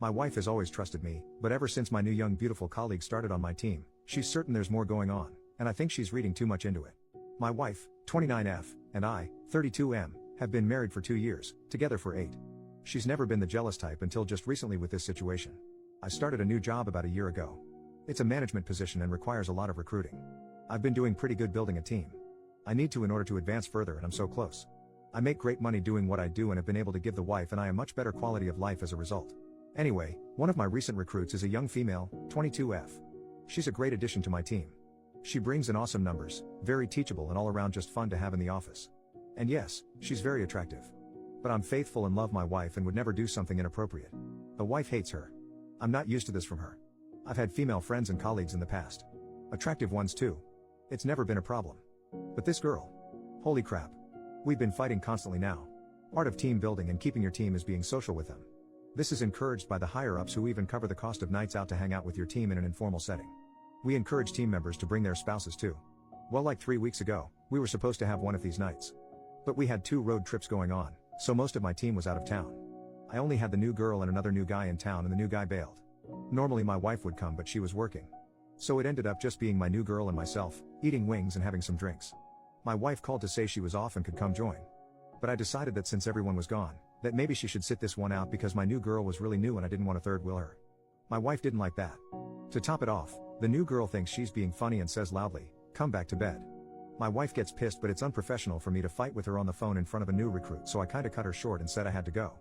My wife has always trusted me, but ever since my new young beautiful colleague started on my team, she's certain there's more going on, and I think she's reading too much into it. My wife, 29F, and I, 32M, have been married for 2 years, together for 8. She's never been the jealous type until just recently with this situation. I started a new job about a year ago. It's a management position and requires a lot of recruiting. I've been doing pretty good building a team. I need to in order to advance further, and I'm so close. I make great money doing what I do and have been able to give the wife and I a much better quality of life as a result. Anyway, one of my recent recruits is a young female, 22F. She's a great addition to my team. She brings in awesome numbers, very teachable and all around just fun to have in the office. And yes, she's very attractive. But I'm faithful and love my wife and would never do something inappropriate. The wife hates her. I'm not used to this from her. I've had female friends and colleagues in the past. Attractive ones too. It's never been a problem. But this girl. Holy crap. We've been fighting constantly now. Part of team building and keeping your team is being social with them. This is encouraged by the higher-ups who even cover the cost of nights out to hang out with your team in an informal setting. We encourage team members to bring their spouses too. Well, like 3 weeks ago, we were supposed to have one of these nights. But we had 2 road trips going on, so most of my team was out of town. I only had the new girl and another new guy in town, and the new guy bailed. Normally my wife would come, but she was working. So it ended up just being my new girl and myself, eating wings and having some drinks. My wife called to say she was off and could come join. But I decided that since everyone was gone, that maybe she should sit this one out because my new girl was really new and I didn't want to third wheel her. My wife didn't like that. To top it off, the new girl thinks she's being funny and says loudly, "Come back to bed." My wife gets pissed, but it's unprofessional for me to fight with her on the phone in front of a new recruit, so I kinda cut her short and said I had to go.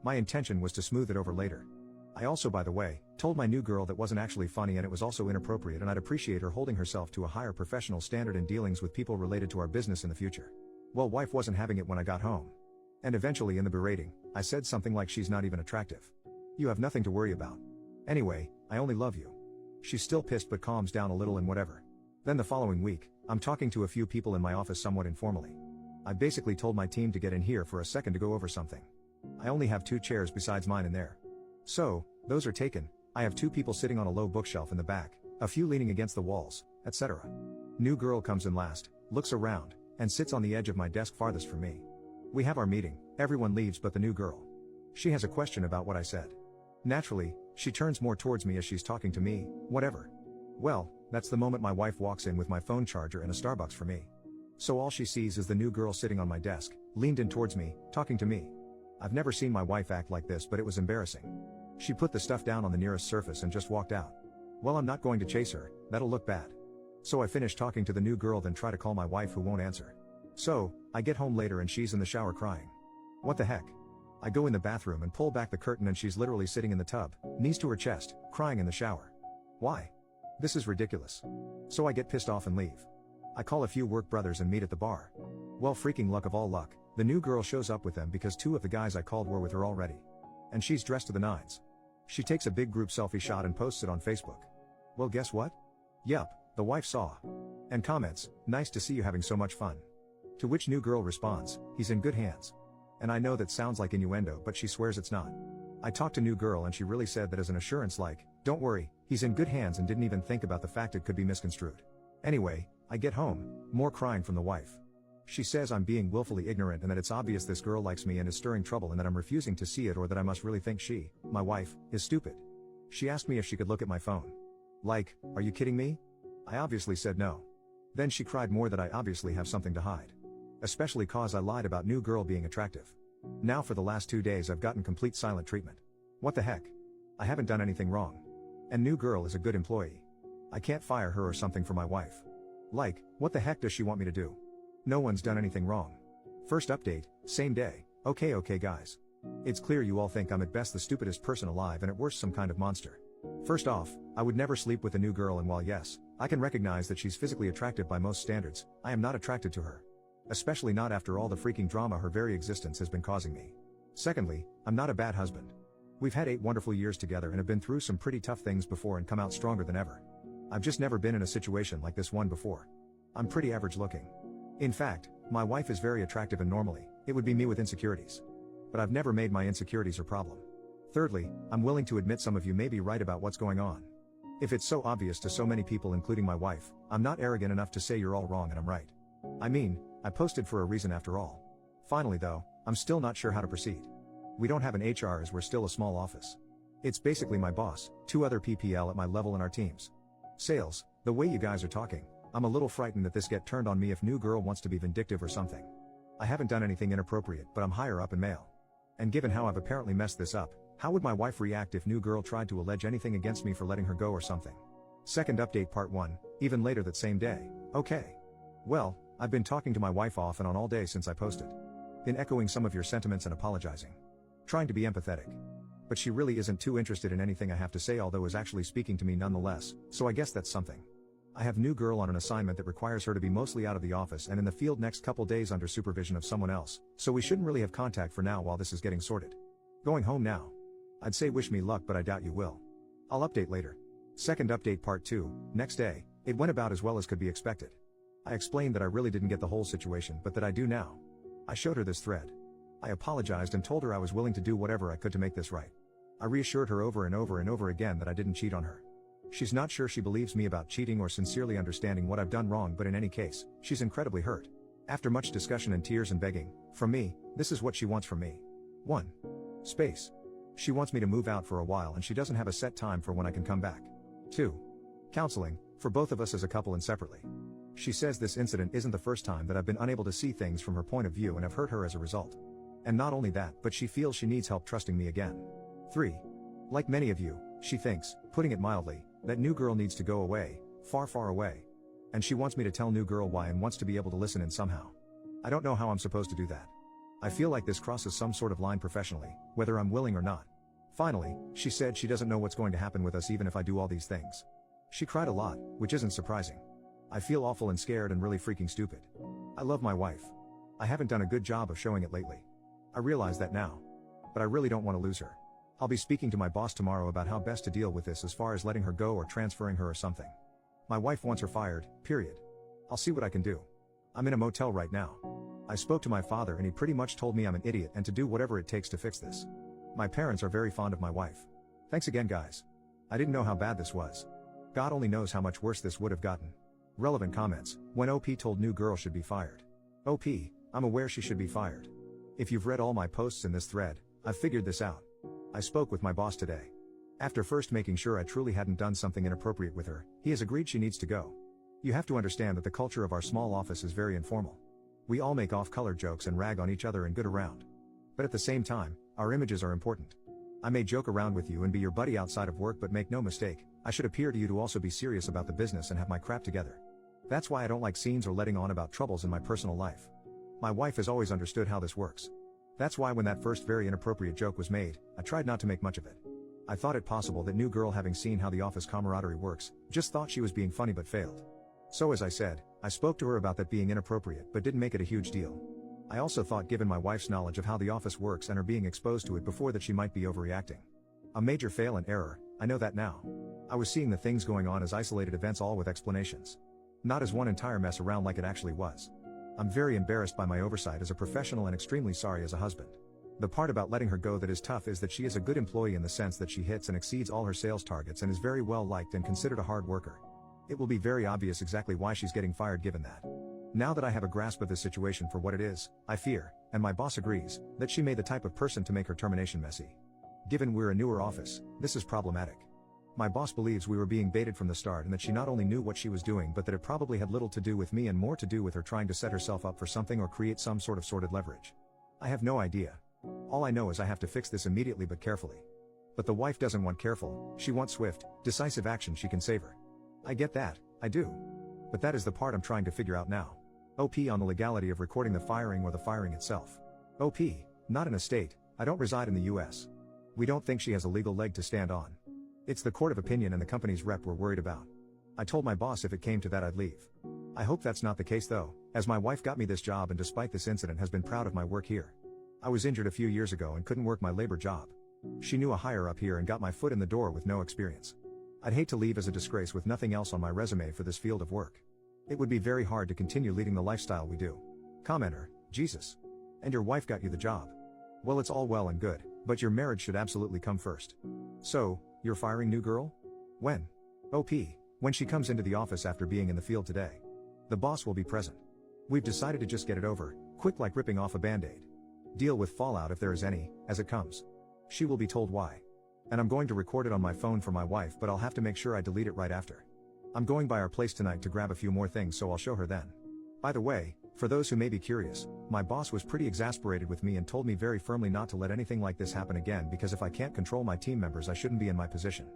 My intention was to smooth it over later. I also, by the way, told my new girl that wasn't actually funny and it was also inappropriate, and I'd appreciate her holding herself to a higher professional standard in dealings with people related to our business in the future. Well, wife wasn't having it when I got home. And eventually in the berating, I said something like she's not even attractive. You have nothing to worry about. Anyway, I only love you. She's still pissed but calms down a little and whatever. Then the following week, I'm talking to a few people in my office somewhat informally. I basically told my team to get in here for a second to go over something. I only have 2 chairs besides mine in there. So, those are taken. I have 2 people sitting on a low bookshelf in the back, a few leaning against the walls, etc. New girl comes in last, looks around, and sits on the edge of my desk farthest from me. We have our meeting, everyone leaves but the new girl. She has a question about what I said. Naturally, she turns more towards me as she's talking to me, whatever. Well, that's the moment my wife walks in with my phone charger and a Starbucks for me. So all she sees is the new girl sitting on my desk, leaned in towards me, talking to me. I've never seen my wife act like this, but it was embarrassing. She put the stuff down on the nearest surface and just walked out. Well, I'm not going to chase her, that'll look bad. So I finish talking to the new girl, then try to call my wife who won't answer. So, I get home later and she's in the shower crying. What the heck? I go in the bathroom and pull back the curtain and she's literally sitting in the tub, knees to her chest, crying in the shower. Why? This is ridiculous. So I get pissed off and leave. I call a few work brothers and meet at the bar. Well, freaking luck of all luck, the new girl shows up with them because 2 of the guys I called were with her already. And she's dressed to the nines. She takes a big group selfie shot and posts it on Facebook. Well, guess what? Yup, the wife saw. And comments, "Nice to see you having so much fun." To which new girl responds, "He's in good hands." And I know that sounds like innuendo, but she swears it's not. I talked to new girl and she really said that as an assurance, like, "Don't worry, he's in good hands," and didn't even think about the fact it could be misconstrued. Anyway, I get home, more crying from the wife. She says I'm being willfully ignorant and that it's obvious this girl likes me and is stirring trouble and that I'm refusing to see it, or that I must really think she, my wife, is stupid. She asked me if she could look at my phone. Like, are you kidding me? I obviously said no. Then she cried more that I obviously have something to hide. Especially cause I lied about new girl being attractive. Now for the last 2 days I've gotten complete silent treatment. What the heck? I haven't done anything wrong. And new girl is a good employee. I can't fire her or something for my wife. Like, what the heck does she want me to do? No one's done anything wrong. First update, same day. Okay guys. It's clear you all think I'm at best the stupidest person alive and at worst some kind of monster. First off, I would never sleep with a new girl, and while yes, I can recognize that she's physically attractive by most standards, I am not attracted to her. Especially not after all the freaking drama her very existence has been causing me. Secondly, I'm not a bad husband. We've had 8 wonderful years together and have been through some pretty tough things before and come out stronger than ever. I've just never been in a situation like this one before. I'm pretty average looking. In fact, my wife is very attractive and normally, it would be me with insecurities. But I've never made my insecurities her problem. Thirdly, I'm willing to admit some of you may be right about what's going on. If it's so obvious to so many people including my wife, I'm not arrogant enough to say you're all wrong and I'm right. I mean, I posted for a reason after all. Finally though, I'm still not sure how to proceed. We don't have an HR as we're still a small office. It's basically my boss, 2 other PPL at my level in our teams. Sales, the way you guys are talking, I'm a little frightened that this get turned on me if new girl wants to be vindictive or something. I haven't done anything inappropriate, but I'm higher up in mail. And given how I've apparently messed this up, how would my wife react if new girl tried to allege anything against me for letting her go or something? Second update part 1, even later that same day. Okay. Well, I've been talking to my wife off and on all day since I posted. Been echoing some of your sentiments and apologizing. Trying to be empathetic. But she really isn't too interested in anything I have to say, although is actually speaking to me nonetheless, so I guess that's something. I have new girl on an assignment that requires her to be mostly out of the office and in the field next couple days under supervision of someone else, so we shouldn't really have contact for now while this is getting sorted. Going home now. I'd say wish me luck, but I doubt you will. I'll update later. Second update part 2, next day. It went about as well as could be expected. I explained that I really didn't get the whole situation, but that I do now. I showed her this thread. I apologized and told her I was willing to do whatever I could to make this right. I reassured her over and over and over again that I didn't cheat on her. She's not sure she believes me about cheating or sincerely understanding what I've done wrong, but in any case, she's incredibly hurt. After much discussion and tears and begging, from me, this is what she wants from me. 1. Space. She wants me to move out for a while and she doesn't have a set time for when I can come back. 2. Counseling, for both of us as a couple and separately. She says this incident isn't the first time that I've been unable to see things from her point of view and have hurt her as a result. And not only that, but she feels she needs help trusting me again. 3. Like many of you, she thinks, putting it mildly, that new girl needs to go away, far far away. And she wants me to tell new girl why and wants to be able to listen in somehow. I don't know how I'm supposed to do that. I feel like this crosses some sort of line professionally, whether I'm willing or not. Finally, she said she doesn't know what's going to happen with us even if I do all these things. She cried a lot, which isn't surprising. I feel awful and scared and really freaking stupid. I love my wife. I haven't done a good job of showing it lately. I realize that now. But I really don't want to lose her. I'll be speaking to my boss tomorrow about how best to deal with this as far as letting her go or transferring her or something. My wife wants her fired, period. I'll see what I can do. I'm in a motel right now. I spoke to my father and he pretty much told me I'm an idiot and to do whatever it takes to fix this. My parents are very fond of my wife. Thanks again, guys. I didn't know how bad this was. God only knows how much worse this would have gotten. Relevant comments, when OP told new girl should be fired. OP, I'm aware she should be fired. If you've read all my posts in this thread, I've figured this out. I spoke with my boss today. After first making sure I truly hadn't done something inappropriate with her, he has agreed she needs to go. You have to understand that the culture of our small office is very informal. We all make off-color jokes and rag on each other and good around. But at the same time, our images are important. I may joke around with you and be your buddy outside of work, but make no mistake, I should appear to you to also be serious about the business and have my crap together. That's why I don't like scenes or letting on about troubles in my personal life. My wife has always understood how this works. That's why when that first very inappropriate joke was made, I tried not to make much of it. I thought it possible that new girl, having seen how the office camaraderie works, just thought she was being funny but failed. So as I said, I spoke to her about that being inappropriate but didn't make it a huge deal. I also thought, given my wife's knowledge of how the office works and her being exposed to it before, that she might be overreacting. A major fail and error, I know that now. I was seeing the things going on as isolated events, all with explanations. Not as one entire mess around like it actually was. I'm very embarrassed by my oversight as a professional and extremely sorry as a husband. The part about letting her go that is tough is that she is a good employee in the sense that she hits and exceeds all her sales targets and is very well liked and considered a hard worker. It will be very obvious exactly why she's getting fired given that. Now that I have a grasp of this situation for what it is, I fear, and my boss agrees, that she may be the type of person to make her termination messy. Given we're a newer office, this is problematic. My boss believes we were being baited from the start and that she not only knew what she was doing but that it probably had little to do with me and more to do with her trying to set herself up for something or create some sort of sordid leverage. I have no idea. All I know is I have to fix this immediately but carefully. But the wife doesn't want careful, she wants swift, decisive action she can save her. I get that, I do. But that is the part I'm trying to figure out now. OP on the legality of recording the firing or the firing itself. OP, not in a state, I don't reside in the US. We don't think she has a legal leg to stand on. It's the court of opinion and the company's rep we're worried about. I told my boss if it came to that I'd leave. I hope that's not the case though, as my wife got me this job and despite this incident has been proud of my work here. I was injured a few years ago and couldn't work my labor job. She knew a higher up here and got my foot in the door with no experience. I'd hate to leave as a disgrace with nothing else on my resume for this field of work. It would be very hard to continue leading the lifestyle we do. Commenter, Jesus. And your wife got you the job. Well, it's all well and good, but your marriage should absolutely come first. So, you're firing new girl? When? OP, when she comes into the office after being in the field today. The boss will be present. We've decided to just get it over, quick like ripping off a band-aid. Deal with fallout if there is any, as it comes. She will be told why. And I'm going to record it on my phone for my wife, but I'll have to make sure I delete it right after. I'm going by our place tonight to grab a few more things, so I'll show her then. By the way, for those who may be curious, my boss was pretty exasperated with me and told me very firmly not to let anything like this happen again, because if I can't control my team members, I shouldn't be in my position.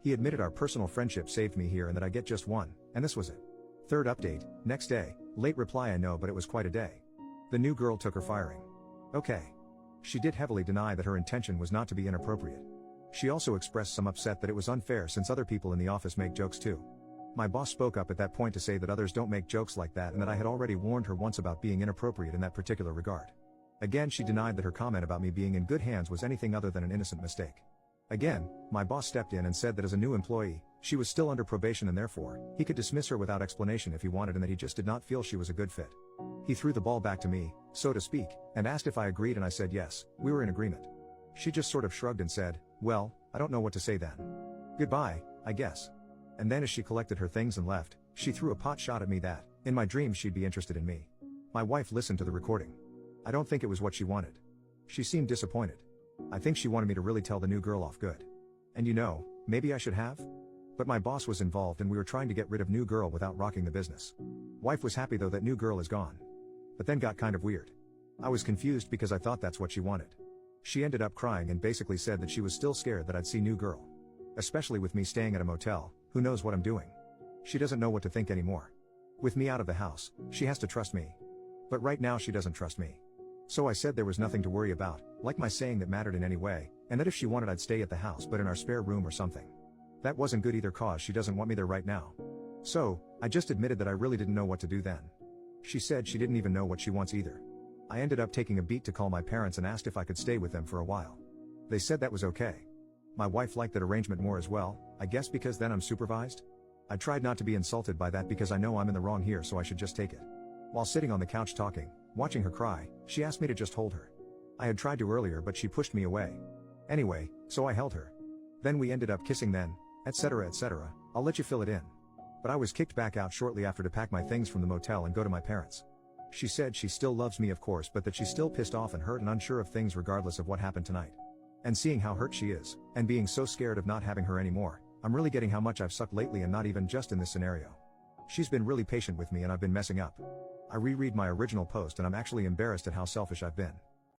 He admitted our personal friendship saved me here and that I get just one, and this was it. Third update, next day, late reply I know, but it was quite a day. The new girl took her firing. Okay. She did heavily deny that her intention was not to be inappropriate. She also expressed some upset that it was unfair since other people in the office make jokes too. My boss spoke up at that point to say that others don't make jokes like that and that I had already warned her once about being inappropriate in that particular regard. Again, she denied that her comment about me being in good hands was anything other than an innocent mistake. Again, my boss stepped in and said that as a new employee, she was still under probation and therefore, he could dismiss her without explanation if he wanted, and that he just did not feel she was a good fit. He threw the ball back to me, so to speak, and asked if I agreed, and I said yes, we were in agreement. She just sort of shrugged and said, well, I don't know what to say then. Goodbye, I guess. And then as she collected her things and left, she threw a pot shot at me that, in my dreams, she'd be interested in me. My wife listened to the recording. I don't think it was what she wanted. She seemed disappointed. I think she wanted me to really tell the new girl off good. And you know, maybe I should have? But my boss was involved and we were trying to get rid of new girl without rocking the business. Wife was happy though that new girl is gone. But then got kind of weird. I was confused because I thought that's what she wanted. She ended up crying and basically said that she was still scared that I'd see new girl. Especially with me staying at a motel, who knows what I'm doing? She doesn't know what to think anymore. With me out of the house, she has to trust me. But right now she doesn't trust me. So I said there was nothing to worry about, like my saying that mattered in any way, and that if she wanted I'd stay at the house but in our spare room or something. That wasn't good either cause she doesn't want me there right now. So, I just admitted that I really didn't know what to do then. She said she didn't even know what she wants either. I ended up taking a beat to call my parents and asked if I could stay with them for a while. They said that was okay. My wife liked that arrangement more as well, I guess because then I'm supervised? I tried not to be insulted by that because I know I'm in the wrong here, so I should just take it. While sitting on the couch talking, watching her cry, she asked me to just hold her. I had tried to earlier but she pushed me away. Anyway, so I held her. Then we ended up kissing then, etc. etc. I'll let you fill it in. But I was kicked back out shortly after to pack my things from the motel and go to my parents. She said she still loves me of course, but that she's still pissed off and hurt and unsure of things regardless of what happened tonight. And seeing how hurt she is, and being so scared of not having her anymore, I'm really getting how much I've sucked lately, and not even just in this scenario. She's been really patient with me and I've been messing up. I reread my original post and I'm actually embarrassed at how selfish I've been.